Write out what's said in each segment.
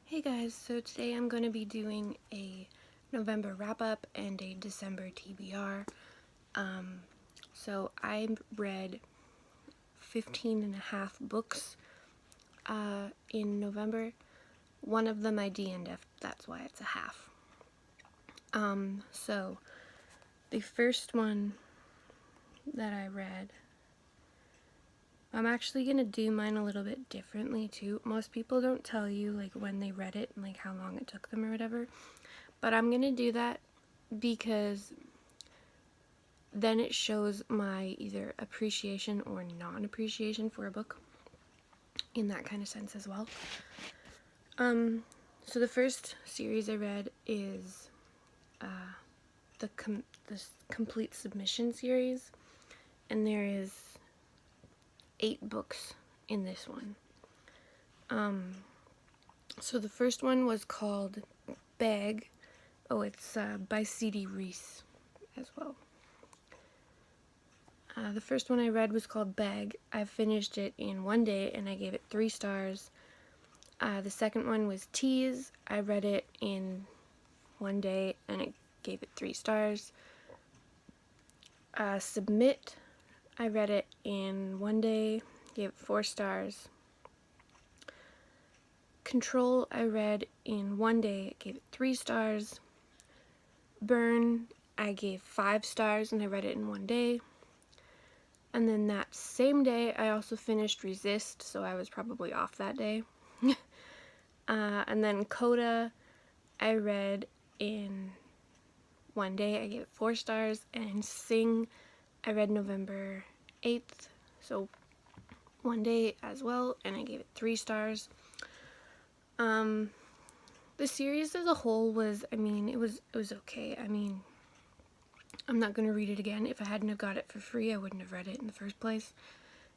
Hey guys, so today I'm going to be doing a November wrap-up and a December TBR. So I read 15 and a half books in November. One of them I DNF'd, that's why it's a half. So the first one that I read, I'm actually going to do mine a little bit differently too. Most people don't tell you like when they read it and like how long it took them or whatever. But I'm going to do that because then it shows my either appreciation or non-appreciation for a book in that kind of sense as well. So the first series I read is the Complete Submission series, and there is 8 books in this one. So the first one was called Bag. Oh, it's by C.D. Reiss as well. The first one I read was called Bag. I finished it in one day and I gave it 3 stars. The second one was Tease. I read it in one day and I gave it 3 stars. Submit. I read it in one day, gave it 4 stars. Control. I read in one day, gave it 3 stars. Burn. I gave 5 stars and I read it in one day. And then that same day, I also finished Resist, so I was probably off that day. And then Coda, I read in one day, I gave it 4 stars. And Sing, I read November 8th, so one day as well, and I gave it 3 stars. The series as a whole was, it was okay. I'm not going to read it again. If I hadn't have got it for free, I wouldn't have read it in the first place.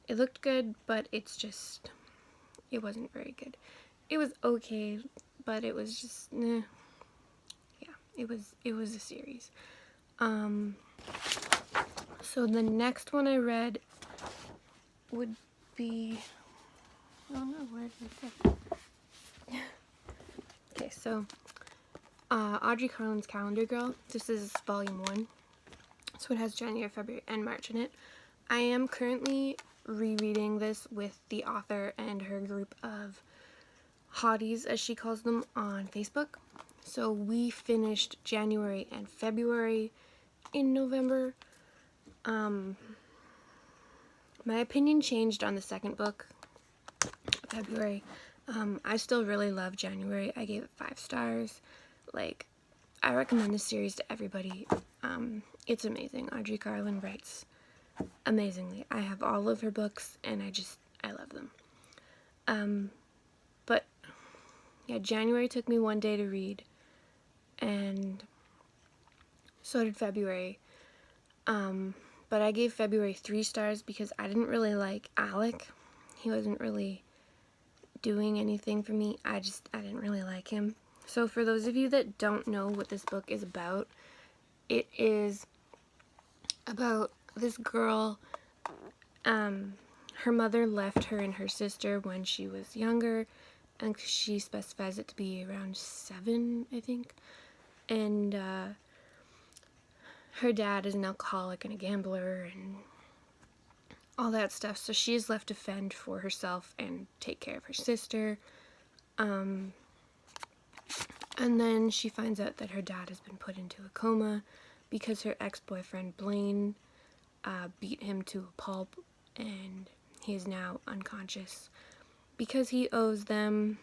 It looked good, but it wasn't very good. It was okay, but it was just, yeah, it was a series. So the next one I read would be, oh no, where did it go? Okay, so, Audrey Carlan's Calendar Girl. This is volume 1. So it has January, February, and March in it. I am currently rereading this with the author and her group of hotties, as she calls them, on Facebook. So we finished January and February in November. My opinion changed on the second book, February. I still really love January. I gave it 5 stars. Like, I recommend this series to everybody. It's amazing. Audrey Carlan writes amazingly. I have all of her books, and I love them. But, yeah, January took me one day to read, and so did February. But I gave February 3 stars because I didn't really like Alec. He wasn't really doing anything for me. I didn't really like him. So for those of you that don't know what this book is about, it is about this girl. Her mother left her and her sister when she was younger, and she specifies it to be around 7, I think. And her dad is an alcoholic and a gambler and all that stuff, so she is left to fend for herself and take care of her sister. And then she finds out that her dad has been put into a coma because her ex-boyfriend Blaine beat him to a pulp, and he is now unconscious because he owes them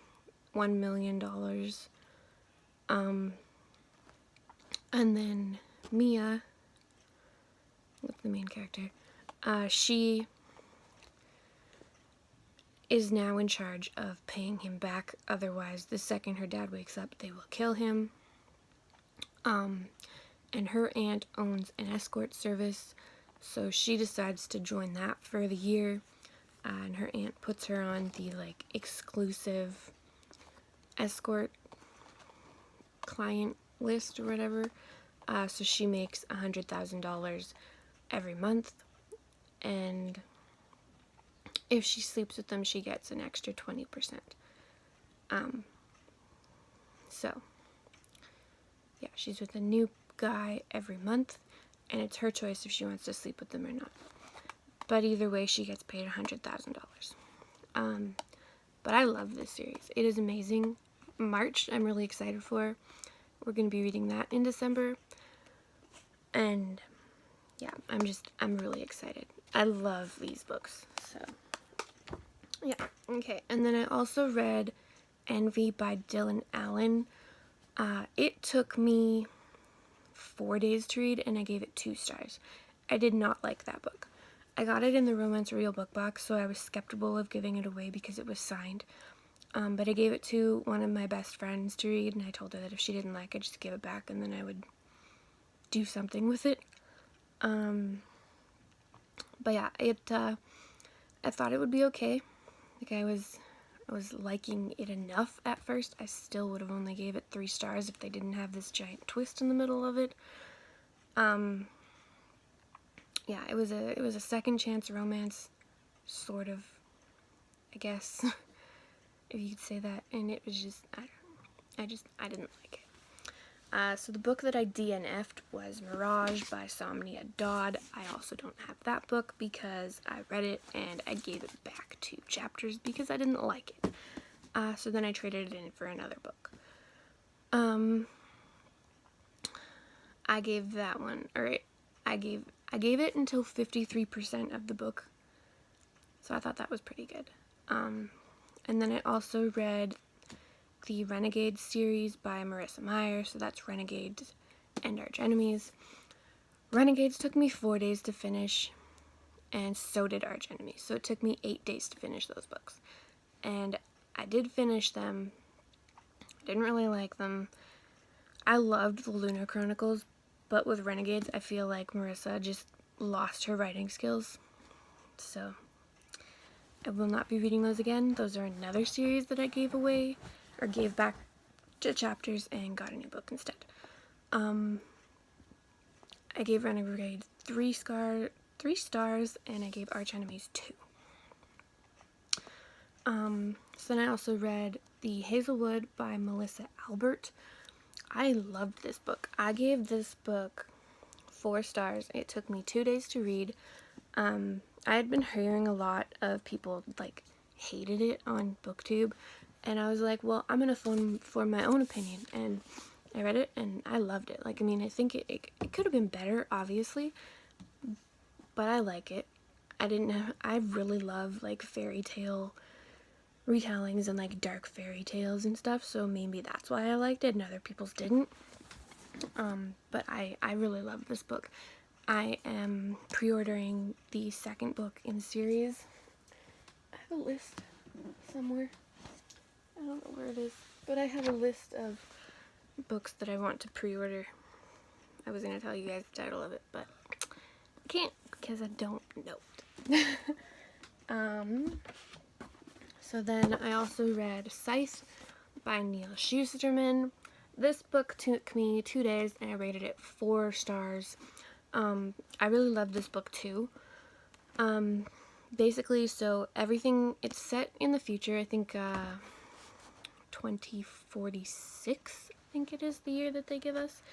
$1 million. And then Mia, what's the main character? She is now in charge of paying him back. Otherwise, the second her dad wakes up, they will kill him. And her aunt owns an escort service, so she decides to join that for the year. And her aunt puts her on the, like, exclusive escort client list or whatever. So she makes $100,000 every month. And if she sleeps with them, she gets an extra 20%. So, yeah, she's with a new guy every month, and it's her choice if she wants to sleep with them or not. But either way, she gets paid $100,000. But I love this series. It is amazing. March, I'm really excited for. We're going to be reading that in December. And yeah, I'm really excited. I love these books. So, yeah. Okay. And then I also read Envy by Dylan Allen. It took me 4 days to read, and I gave it 2 stars. I did not like that book. I got it in the Romance Real book box, so I was skeptical of giving it away because it was signed. But I gave it to one of my best friends to read, and I told her that if she didn't like it, just give it back, and then I would do something with it. But yeah, I thought it would be okay. Like, I was liking it enough at first. I still would have only gave it 3 stars if they didn't have this giant twist in the middle of it. Yeah, it was a second chance romance, sort of, I guess, if you could say that. And it was just, I didn't like it. So the book that I DNF'd was Mirage by Somaiya Daud. I also don't have that book because I read it and I gave it back 2 chapters because I didn't like it. So then I traded it in for another book. I gave that one, or I gave it until 53% of the book. So I thought that was pretty good. And then I also read the Renegades series by Marissa Meyer, so that's Renegades and Archenemies. Renegades took me 4 days to finish, and so did Archenemies, so it took me 8 days to finish those books. And I did finish them. Didn't really like them. I loved the Lunar Chronicles, but with Renegades, I feel like Marissa just lost her writing skills, so I will not be reading those again. Those are another series that I gave away, or gave back to chapters and got a new book instead. I gave Renegades 3 stars, and I gave Archenemies 2. So then I also read The Hazelwood by Melissa Albert. I loved this book. I gave this book 4 stars. It took me 2 days to read. I had been hearing a lot of people, like, hated it on BookTube. And I was like, well, I'm going to form my own opinion. And I read it, and I loved it. Like, I mean, I think it could have been better, obviously. But I like it. I really love, like, fairy tale retellings and, like, dark fairy tales and stuff. So maybe that's why I liked it and other people's didn't. But I really love this book. I am pre-ordering the second book in the series. I have a list somewhere. I don't know where it is, but I have a list of books that I want to pre-order. I was going to tell you guys the title of it, but I can't because I don't know it. So then I also read Scythe by Neal Shusterman. This book took me 2 days, and I rated it 4 stars. I really love this book too. Basically, so everything, it's set in the future. I think 2046, I think it is the year that they give us.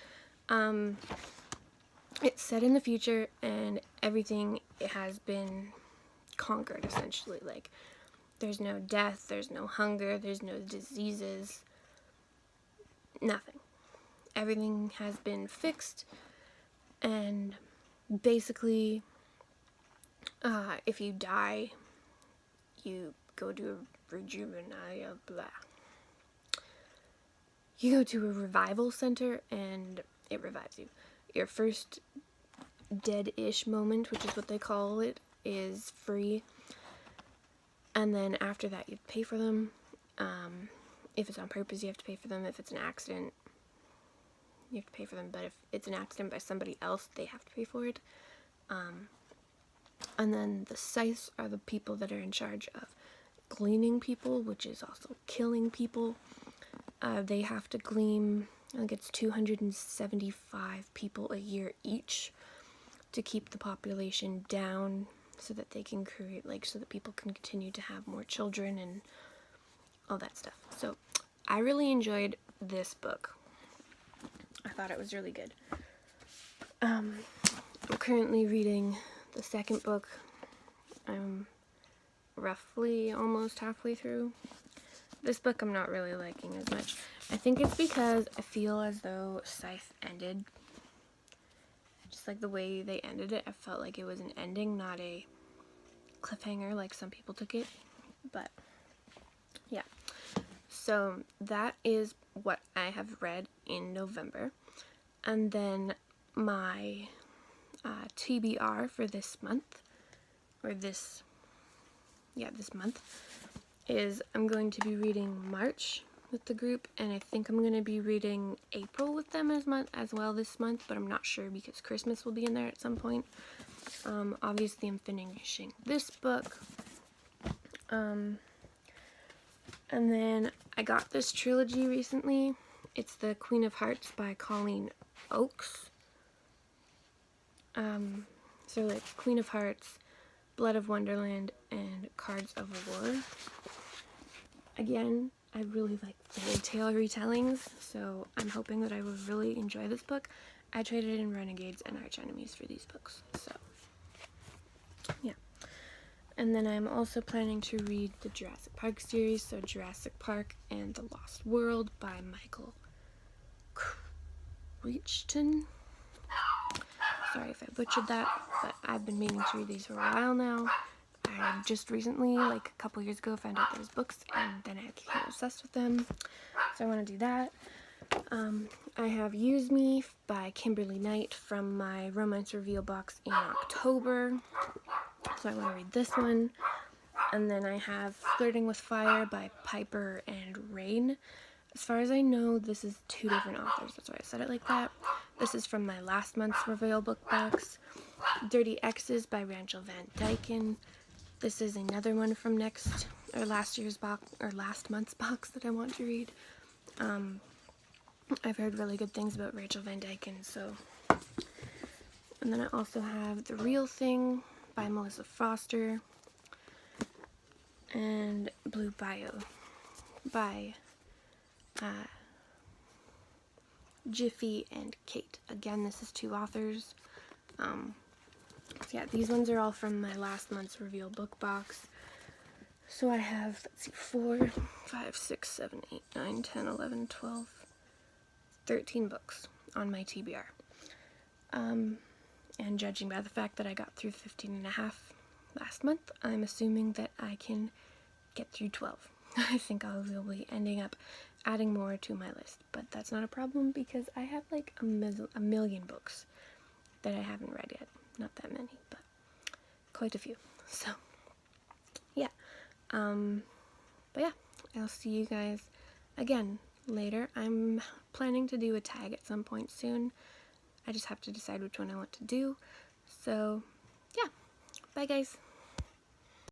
It's set in the future, and everything has been conquered, essentially. Like, there's no death, there's no hunger, there's no diseases, nothing. Everything has been fixed, and basically, if you die, you go to You go to a revival center, and it revives you. Your first dead-ish moment, which is what they call it, is free. And then after that, you pay for them. If it's on purpose, you have to pay for them. If it's an accident, you have to pay for them. But if it's an accident by somebody else, they have to pay for it. And then the Scythes are the people that are in charge of gleaning people, which is also killing people. They have to glean, I think it's 275 people a year each to keep the population down so that they can create, like, so that people can continue to have more children and all that stuff. So I really enjoyed this book. I thought it was really good. I'm currently reading the second book. I'm roughly almost halfway through. This book I'm not really liking as much. I think it's because I feel as though Scythe ended. Just like the way they ended it, I felt like it was an ending, not a cliffhanger like some people took it. But yeah. So that is what I have read in November. And then my TBR for this month, or this month, is I'm going to be reading March with the group, and I think I'm going to be reading April with them as well this month, but I'm not sure because Christmas will be in there at some point. Obviously I'm finishing this book. And then I got this trilogy recently. It's the Queen of Hearts by Colleen Oakes. So like Queen of Hearts, Blood of Wonderland, and Cards of War. Again, I really like fairy tale retellings, so I'm hoping that I will really enjoy this book. I traded in Renegades and Archenemies for these books, so yeah. And then I'm also planning to read the Jurassic Park series, so Jurassic Park and the Lost World by Michael Crichton. Sorry if I butchered that, but I've been meaning to read these for a while now. I just recently, like a couple years ago, found out there was books, and then I became obsessed with them, so I want to do that. I have Use Me by Kimberley Knight from my romance reveal box in October, so I want to read this one. And then I have Flirting with Fire by Piper and Rayne. As far as I know, this is 2 different authors, that's why I said it like that. This is from my last month's reveal book box. Dirty Exes by Rachel Van Dyken. This is another one from last month's box that I want to read. I've heard really good things about Rachel Van Dyken, so. And then I also have The Real Thing by Melissa Foster, and Blue Bayou by Jiffy and Kate. Again, this is 2 authors. So yeah, these ones are all from my last month's reveal book box. So I have, let's see, 4, 5, 6, 7, 8, 9, 10, 11, 12, 13 books on my TBR. And judging by the fact that I got through 15 and a half last month, I'm assuming that I can get through 12. I think I will be ending up adding more to my list, but that's not a problem because I have like a million books that I haven't read yet. Not that many, but quite a few. So yeah, but yeah, I'll see you guys again later. I'm planning to do a tag at some point soon. I just have to decide which one I want to do. So yeah, bye guys.